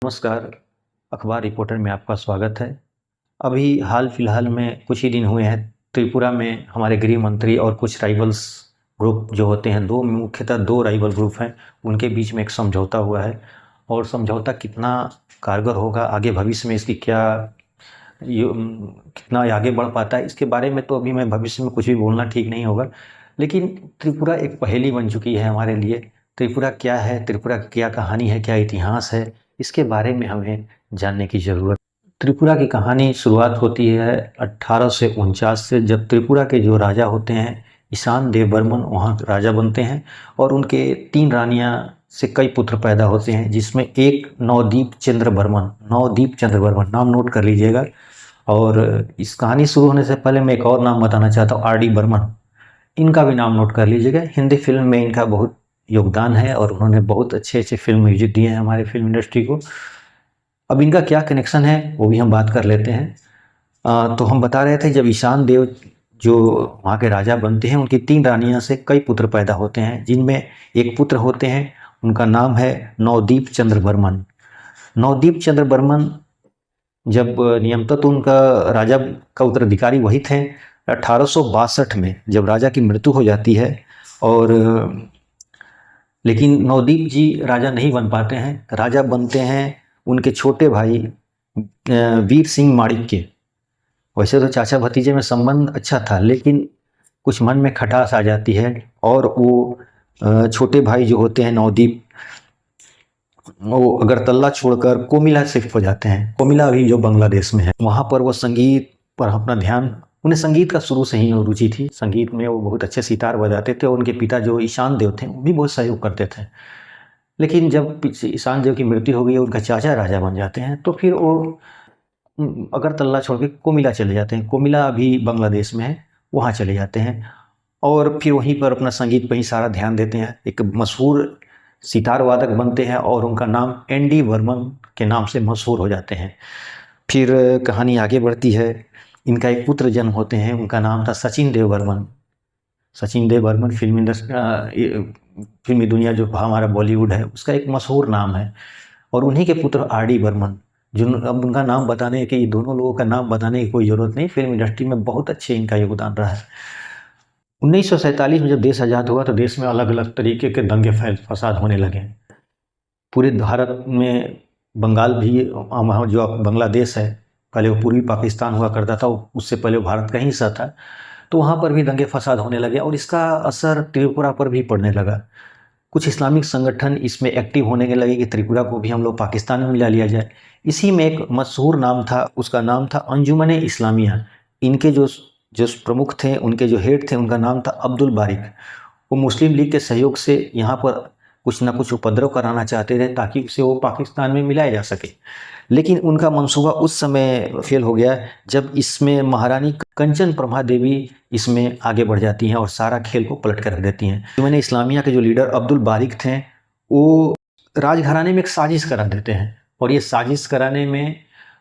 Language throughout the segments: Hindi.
नमस्कार, अखबार रिपोर्टर में आपका स्वागत है। अभी हाल फिलहाल में कुछ ही दिन हुए हैं, त्रिपुरा में हमारे गृह मंत्री और कुछ राइवल्स ग्रुप जो होते हैं, मुख्यतः दो राइवल ग्रुप हैं, उनके बीच में एक समझौता हुआ है। और समझौता कितना कारगर होगा, आगे भविष्य में इसकी क्या कितना आगे बढ़ पाता है, इसके बारे में तो अभी मैं भविष्य में कुछ भी बोलना ठीक नहीं होगा। लेकिन त्रिपुरा एक पहेली बन चुकी है हमारे लिए। त्रिपुरा क्या है, त्रिपुरा की क्या कहानी है, क्या इतिहास है, इसके बारे में हमें जानने की ज़रूरत। त्रिपुरा की कहानी शुरुआत होती है 1849 से, जब त्रिपुरा के जो राजा होते हैं ईशान देव बर्मन वहाँ राजा बनते हैं और उनके 3 रानियाँ से कई पुत्र पैदा होते हैं, जिसमें एक नवदीप चंद्र बर्मन नाम नोट कर लीजिएगा। और इस कहानी शुरू होने से पहले मैं एक और नाम बताना चाहता हूँ, आर डी बर्मन, इनका भी नाम नोट कर लीजिएगा। हिंदी फिल्म में इनका बहुत योगदान है और उन्होंने बहुत अच्छे अच्छे फिल्म म्यूजिक दिए हैं हमारे फिल्म इंडस्ट्री को। अब इनका क्या कनेक्शन है वो भी हम बात कर लेते हैं। तो हम बता रहे थे, जब ईशान देव जो वहाँ के राजा बनते हैं, उनकी 3 रानियाँ से कई पुत्र पैदा होते हैं, जिनमें एक पुत्र होते हैं, उनका नाम है नवदीप चंद्र बर्मन। नवदीप चंद्र बर्मन जब नियमतः तो उनका राजा का उत्तराधिकारी वही थे। 1862 में जब राजा की मृत्यु हो जाती है, और लेकिन नवदीप जी राजा नहीं बन पाते हैं। राजा बनते हैं उनके छोटे भाई वीर सिंह माणिक्य। वैसे तो चाचा भतीजे में संबंध अच्छा था, लेकिन कुछ मन में खटास आ जाती है और वो छोटे भाई जो होते हैं नवदीप, वो अगरतला छोड़कर कोमिला शिफ्ट हो जाते हैं। कोमिला अभी जो बांग्लादेश में है, वहाँ पर वो संगीत पर अपना ध्यान, उन्हें संगीत का शुरू से ही रुचि थी। संगीत में वो बहुत अच्छे सितार बजाते थे और उनके पिता जो ईशान देव थे वो भी बहुत सहयोग करते थे। लेकिन जब ईशान देव की मृत्यु हो गई, उनका चाचा राजा बन जाते हैं, तो फिर वो अगरतला छोड़ के कोमिला चले जाते हैं। कोमिला अभी बांग्लादेश में है, वहाँ चले जाते हैं और फिर वहीं पर अपना संगीत पर ही सारा ध्यान देते हैं। एक मशहूर सितार वादक बनते हैं और उनका नाम एन डी बर्मन के नाम से मशहूर हो जाते हैं। फिर कहानी आगे बढ़ती है। इनका एक पुत्र जन्म होते हैं, उनका नाम था सचिन देव बर्मन। सचिन देव बर्मन फिल्मी दुनिया जो हमारा बॉलीवुड है उसका एक मशहूर नाम है। और उन्हीं के पुत्र आर डी बर्मन, जो अब उनका नाम बताने की, दोनों लोगों का नाम बताने की कोई ज़रूरत नहीं, फिल्म इंडस्ट्री में बहुत अच्छे इनका योगदान रहा है। 1947 में जब देश आज़ाद हुआ तो देश में अलग अलग तरीके के दंगे फसाद होने लगे। पूरे भारत में, बंगाल भी, जो बांग्लादेश है, पहले वो पूर्वी पाकिस्तान हुआ करता था, उससे पहले वो भारत का ही हिस्सा था, तो वहाँ पर भी दंगे फसाद होने लगे और इसका असर त्रिपुरा पर भी पड़ने लगा। कुछ इस्लामिक संगठन इसमें एक्टिव होने के लगे कि त्रिपुरा को भी हम लोग पाकिस्तान में मिला लिया जाए। इसी में एक मशहूर नाम था, उसका नाम था अंजुमन इस्लामिया। इनके जो जो प्रमुख थे, उनके जो हेड थे, उनका नाम था अब्दुल बारिक। वो मुस्लिम लीग के सहयोग से यहाँ पर कुछ ना कुछ उपद्रव कराना चाहते थे ताकि उसे वो पाकिस्तान में मिलाया जा सके। लेकिन उनका मंसूबा उस समय फेल हो गया जब इसमें महारानी कंचन प्रभा देवी इसमें आगे बढ़ जाती हैं और सारा खेल को पलट कर रख देती हैं। मैंने इस्लामिया के जो लीडर अब्दुल बारिक थे, वो राजघराने में एक साजिश करा देते हैं और ये साजिश कराने में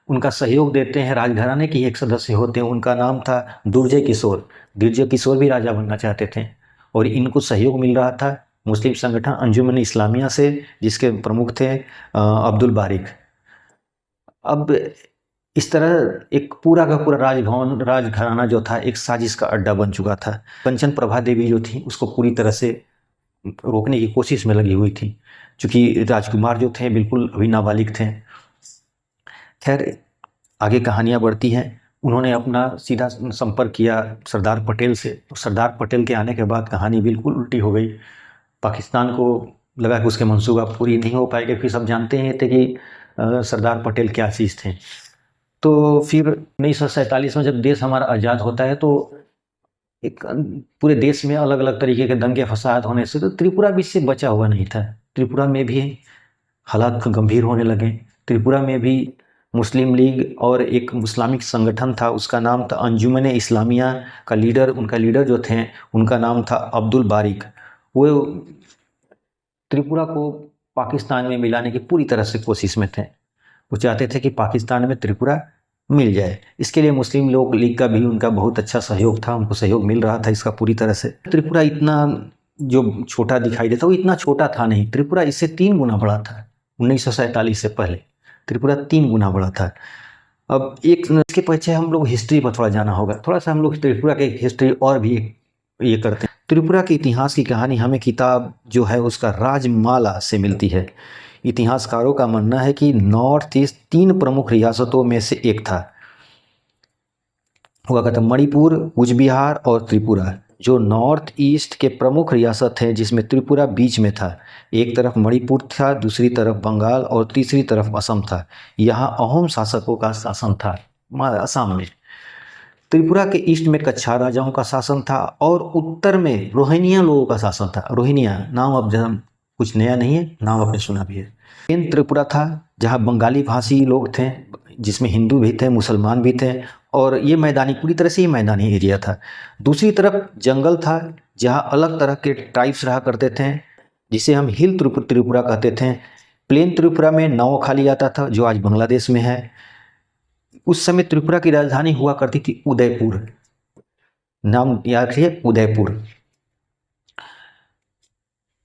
उनका सहयोग देते हैं राजघराने के एक सदस्य होते हैं, उनका नाम था दुर्जय किशोर। दुर्जय किशोर भी राजा बनना चाहते थे और इनको सहयोग मिल रहा था मुस्लिम संगठन अंजुमन इस्लामिया से, जिसके प्रमुख थे अब्दुल बारिक। अब इस तरह एक पूरा का पूरा राजभवन, राजघराना जो था, एक साजिश का अड्डा बन चुका था। कंचन प्रभा देवी जो थी उसको पूरी तरह से रोकने की कोशिश में लगी हुई थी, क्योंकि राजकुमार जो थे बिल्कुल अभी नाबालिग थे। खैर, आगे कहानियाँ बढ़ती हैं। उन्होंने अपना सीधा संपर्क किया सरदार पटेल से। सरदार पटेल के आने के बाद कहानी बिल्कुल उल्टी हो गई। पाकिस्तान को लगा कि उसके मंसूबा पूरी नहीं हो पाएंगे। फिर सब जानते हैं थे कि सरदार पटेल क्या चीज़ थे। तो फिर 1947 में जब देश हमारा आज़ाद होता है, तो एक पूरे देश में अलग अलग तरीके के दंगे फसाद होने से तो त्रिपुरा भी इससे बचा हुआ नहीं था। त्रिपुरा में भी हालात गंभीर होने लगे। त्रिपुरा में भी मुस्लिम लीग और एक इस्लामिक संगठन था, उसका नाम था अंजुमन इस्लामिया का लीडर, उनका लीडर जो थे उनका नाम था अब्दुल बारिक। वो त्रिपुरा को पाकिस्तान में मिलाने की पूरी तरह से कोशिश में थे। वो चाहते थे कि पाकिस्तान में त्रिपुरा मिल जाए। इसके लिए मुस्लिम लोग लीग का भी उनका बहुत अच्छा सहयोग था, उनको सहयोग मिल रहा था इसका पूरी तरह से। त्रिपुरा इतना जो छोटा दिखाई देता वो इतना छोटा था नहीं। त्रिपुरा इससे 3 गुना बड़ा था 1947 से पहले। त्रिपुरा 3 गुना बड़ा था। अब एक इसके पीछे हम लोग हिस्ट्री पर थोड़ा जाना होगा, थोड़ा सा हम लोग त्रिपुरा के हिस्ट्री और भी ये करते हैं। त्रिपुरा के इतिहास की कहानी हमें किताब जो है उसका राजमाला से मिलती है। इतिहासकारों का मानना है कि नॉर्थ ईस्ट 3 प्रमुख रियासतों में से एक था, हुआ करता मणिपुर, कूच बिहार और त्रिपुरा। जो नॉर्थ ईस्ट के प्रमुख रियासत हैं जिसमें त्रिपुरा बीच में था। एक तरफ मणिपुर था, दूसरी तरफ बंगाल और तीसरी तरफ असम था। यहाँ अहोम शासकों का शासन था असम में। त्रिपुरा के ईस्ट में कच्छा राजाओं का शासन था और उत्तर में रोहिंग्या लोगों का शासन था। रोहिंग्या नाम अब जब कुछ नया नहीं है, नाम आपने सुना भी है। मेन त्रिपुरा था जहाँ बंगाली भाषी लोग थे, जिसमें हिंदू भी थे, मुसलमान भी थे, और ये मैदानी, पूरी तरह से ये मैदानी एरिया था। दूसरी तरफ जंगल था जहाँ अलग तरह के ट्राइब्स रहा करते थे, जिसे हम हिल त्रिपुरा कहते थे। प्लेन त्रिपुरा में नौखाली आता था जो आज बांग्लादेश में है। उस समय त्रिपुरा की राजधानी हुआ करती थी उदयपुर, नाम याद रखिए उदयपुर।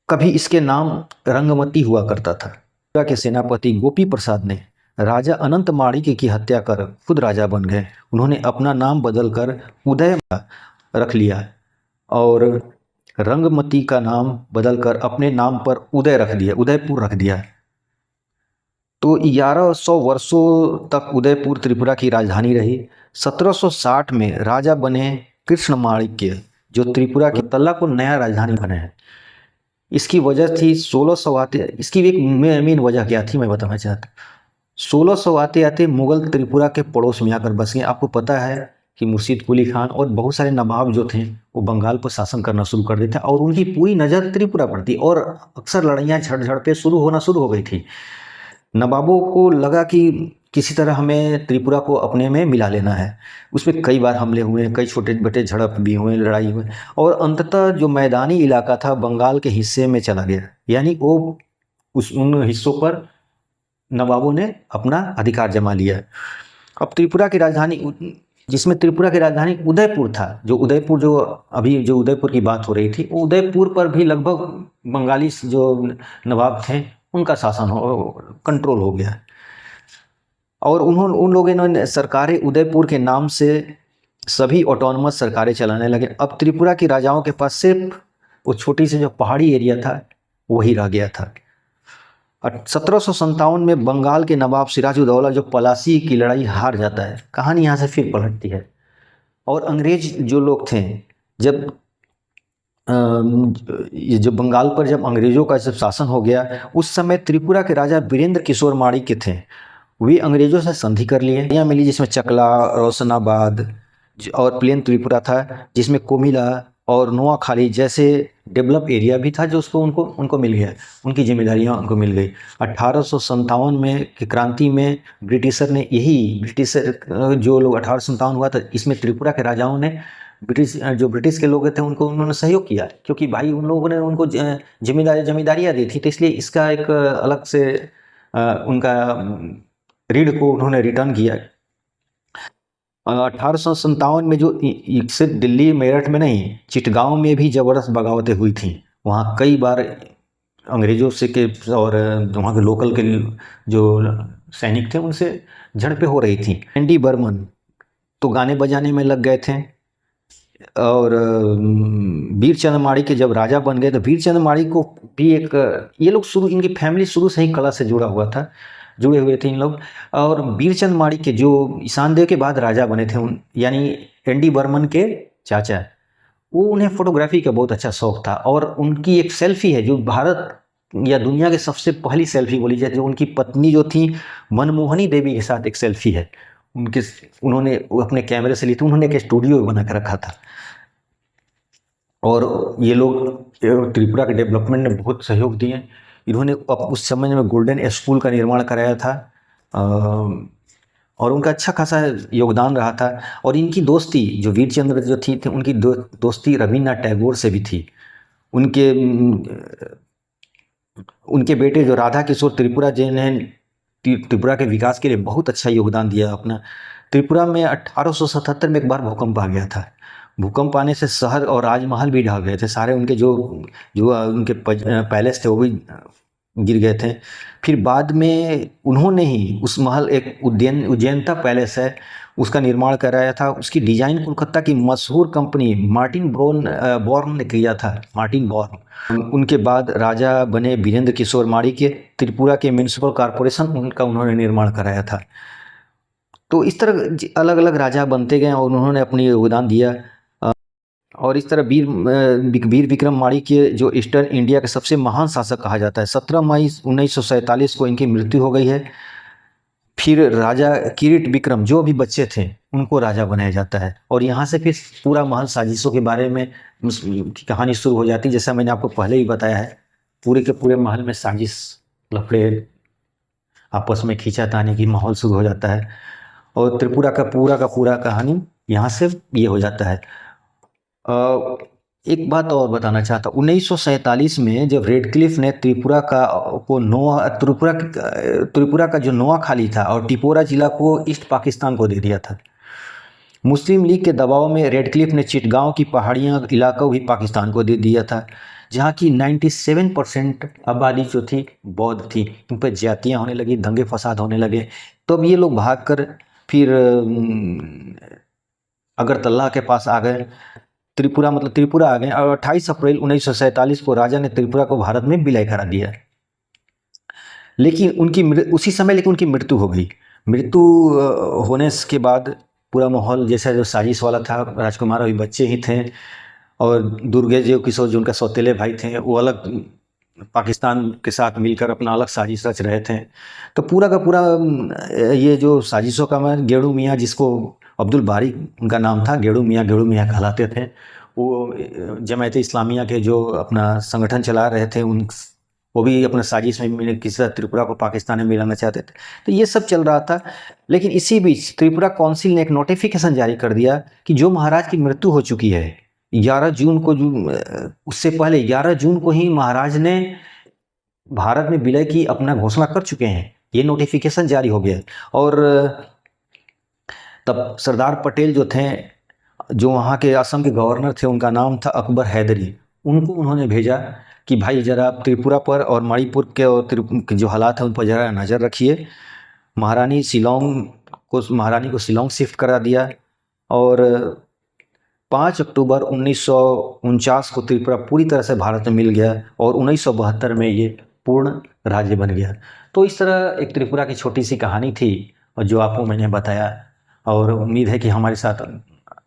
कभी इसके नाम रंगमती हुआ करता था। त्रिपुरा के सेनापति गोपी प्रसाद ने राजा अनंत माणिक्य की हत्या कर खुद राजा बन गए। उन्होंने अपना नाम बदलकर उदय रख लिया और रंगमती का नाम बदलकर अपने नाम पर उदय रख दिया, उदयपुर रख दिया। तो 1100 वर्षों तक उदयपुर त्रिपुरा की राजधानी रही। 1760 में राजा बने कृष्ण माणिक्य, जो त्रिपुरा की तल्ला को नया राजधानी बने हैं। इसकी वजह थी 1600 आते, इसकी एक मेन वजह क्या थी मैं बताना चाहता हूँ। 1600 आते आते मुगल त्रिपुरा के पड़ोस में आकर बस गए। आपको पता है कि मुर्शीद कुली खान और बहुत सारे नवाब जो थे वो बंगाल पर शासन करना शुरू कर देते और उनकी पूरी नज़र त्रिपुरा पर थी और अक्सर लड़ाइयाँ झड़पें शुरू हो गई थी। नवाबों को लगा कि किसी तरह हमें त्रिपुरा को अपने में मिला लेना है। उसमें कई बार हमले हुए, कई छोटे बड़े झड़प भी हुए, लड़ाई हुई, और अंततः जो मैदानी इलाका था बंगाल के हिस्से में चला गया। यानी वो उन हिस्सों पर नवाबों ने अपना अधिकार जमा लिया। अब त्रिपुरा की राजधानी, जिसमें त्रिपुरा की राजधानी उदयपुर था, जो उदयपुर की बात हो रही थी, उदयपुर पर भी लगभग बंगाली जो नवाब थे उनका शासन कंट्रोल हो गया। और उन लोगों ने सरकारें उदयपुर के नाम से सभी ऑटोनमस सरकारें चलाने लगे। अब त्रिपुरा के राजाओं के पास सिर्फ वो छोटी सी जो पहाड़ी एरिया था वही रह गया था। 1757 में बंगाल के नवाब सिराजुद्दौला जो पलासी की लड़ाई हार जाता है। कहानी यहाँ से फिर पलटती है। और अंग्रेज जो लोग थे, जब ये जो बंगाल पर जब अंग्रेजों का जब शासन हो गया, उस समय त्रिपुरा के राजा वीरेंद्र किशोर माणिक्य थे। वे अंग्रेजों से संधि कर लिए। यहाँ मिली जिसमें चकला, रोशनाबाद और प्लेन त्रिपुरा था, जिसमें कोमिला और नोआखाली जैसे डेवलप एरिया भी था, जो उनको मिल गया, उनकी जिम्मेदारियां उनको मिल गई। 1857 में की क्रांति में ब्रिटिशर जो लोग 1857 हुआ था, इसमें त्रिपुरा के राजाओं ने ब्रिटिश के लोग थे उन्होंने सहयोग किया, क्योंकि भाई उन लोगों ने उनको जमींदारियाँ दी थी। तो इसलिए इसका एक अलग से उनका ऋण को उन्होंने रिटर्न किया। 1857 में जो सिर्फ दिल्ली मेरठ में नहीं, चिटगांव में भी जबरदस्त बगावतें हुई थी। वहाँ कई बार अंग्रेजों से के और वहाँ के लोकल के जो सैनिक थे उनसे झड़पें हो रही थी। एनडी बर्मन तो गाने बजाने में लग गए थे। और वीरचंद माणिक्य जब राजा बन गए तो वीरचंद माणिक्य को भी ये लोग इनकी फैमिली शुरू से ही कला से जुड़े हुए थे इन लोग। और वीरचंद माणिक्य जो ईशानदेव के बाद राजा बने थे, यानी एनडी बर्मन के चाचा, वो उन्हें फोटोग्राफी का बहुत अच्छा शौक था। और उनकी एक सेल्फी है जो भारत या दुनिया के सबसे पहली सेल्फी बोली जाती है। उनकी पत्नी जो थी मनमोहनी देवी के साथ एक सेल्फी है उन्होंने अपने कैमरे से ली थी। उन्होंने एक स्टूडियो बना कर रखा था। और ये लोग त्रिपुरा के डेवलपमेंट में बहुत सहयोग दिए। इन्होंने उस समय में गोल्डन स्कूल का निर्माण कराया था और उनका अच्छा खासा योगदान रहा था। और इनकी दोस्ती जो वीरचंद्र जो थी उनकी दोस्ती रविन्द्रनाथ टैगोर से भी थी। उनके बेटे जो राधा किशोर त्रिपुरा जी ने त्रिपुरा के विकास के लिए बहुत अच्छा योगदान दिया अपना। त्रिपुरा में 1877 में एक बार भूकंप आ गया था। भूकंप आने से शहर और राजमहल भी ढह गए थे सारे। उनके जो उनके पैलेस थे वो भी गिर गए थे। फिर बाद में उन्होंने ही उस महल, एक उज्जैनता पैलेस है, उसका निर्माण कराया था। उसकी डिजाइन कोलकाता की मशहूर कंपनी मार्टिन बॉर्न ने किया था, मार्टिन बॉर्न। उनके बाद राजा बने वीरेंद्र किशोर माणिक्य, त्रिपुरा के म्युनिसिपल कॉर्पोरेशन उनका उन्होंने निर्माण कराया था। तो इस तरह अलग अलग राजा बनते गए और उन्होंने अपनी योगदान दिया। और इस तरह वीर विक्रम माणिक्य जो ईस्टर्न इंडिया के सबसे महान शासक कहा जाता है। 17 मई 1947 को इनकी मृत्यु हो गई है। फिर राजा किरीट विक्रम जो भी बच्चे थे उनको राजा बनाया जाता है, और यहाँ से फिर पूरा महल साजिशों के बारे में की कहानी शुरू हो जाती है। जैसा मैंने आपको पहले ही बताया है, पूरे के पूरे महल में साजिश, लफड़े, आपस में खींचातानी की माहौल शुरू हो जाता है, और त्रिपुरा का पूरा कहानी यहाँ से ये हो जाता है। एक बात और बताना चाहता हूँ, 1947 में जब रेडक्लिफ ने त्रिपुरा का जो नोआखाली था और टिपोरा जिला को ईस्ट पाकिस्तान को दे दिया था। मुस्लिम लीग के दबाव में रेडक्लिफ ने चिटगांव की पहाड़ियाँ इलाका भी पाकिस्तान को दे दिया था, जहाँ की 97% आबादी जो थी बौद्ध थी। उन पर ज्यादतियाँ होने लगी, दंगे फसाद होने लगे। तो अब ये लोग भागकर फिर अगरतला के पास आ गए, त्रिपुरा आ गए, और 28 अप्रैल 1947 को राजा ने त्रिपुरा को भारत में विलय करा दिया। लेकिन उसी समय उनकी मृत्यु हो गई। मृत्यु होने के बाद पूरा माहौल जैसा जो साजिश वाला था, राजकुमार अभी बच्चे ही थे, और दुर्गेदेव किशोर जो उनका सौतेले भाई थे वो अलग पाकिस्तान के साथ मिलकर अपना अलग साजिश रच रहे थे। तो पूरा का पूरा ये जो साजिशों का मैं गेड़ू मियाँ, जिसको अब्दुल बारी उनका नाम था, गेड़ू मियाँ कहलाते थे, वो जमात इस्लामिया के जो अपना संगठन चला रहे थे, वो भी अपना साजिश में किसी तरह त्रिपुरा को पाकिस्तान में मिलाना चाहते थे। तो ये सब चल रहा था। लेकिन इसी बीच त्रिपुरा काउंसिल ने एक नोटिफिकेशन जारी कर दिया कि जो महाराज की मृत्यु हो चुकी है 11 जून को, उससे पहले 11 जून को ही महाराज ने भारत में विलय की अपना घोषणा कर चुके हैं। ये नोटिफिकेशन जारी हो गया। और तब सरदार पटेल जो थे, जो वहाँ के असम के गवर्नर थे, उनका नाम था अकबर हैदरी, उनको उन्होंने भेजा कि भाई जरा त्रिपुरा पर और मणिपुर के जो हालात हैं उन पर जरा नज़र रखिए। महारानी को शिलोंग शिफ्ट करा दिया, और 5 अक्टूबर 1949 को त्रिपुरा पूरी तरह से भारत में मिल गया, और 1972 में ये पूर्ण राज्य बन गया। तो इस तरह एक त्रिपुरा की छोटी सी कहानी थी, और जो आपको मैंने बताया, और उम्मीद है कि हमारे साथ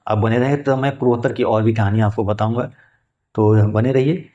आप बने रहे, तो मैं पूर्वोत्तर की और भी कहानियाँ आपको बताऊंगा। तो बने रहिए।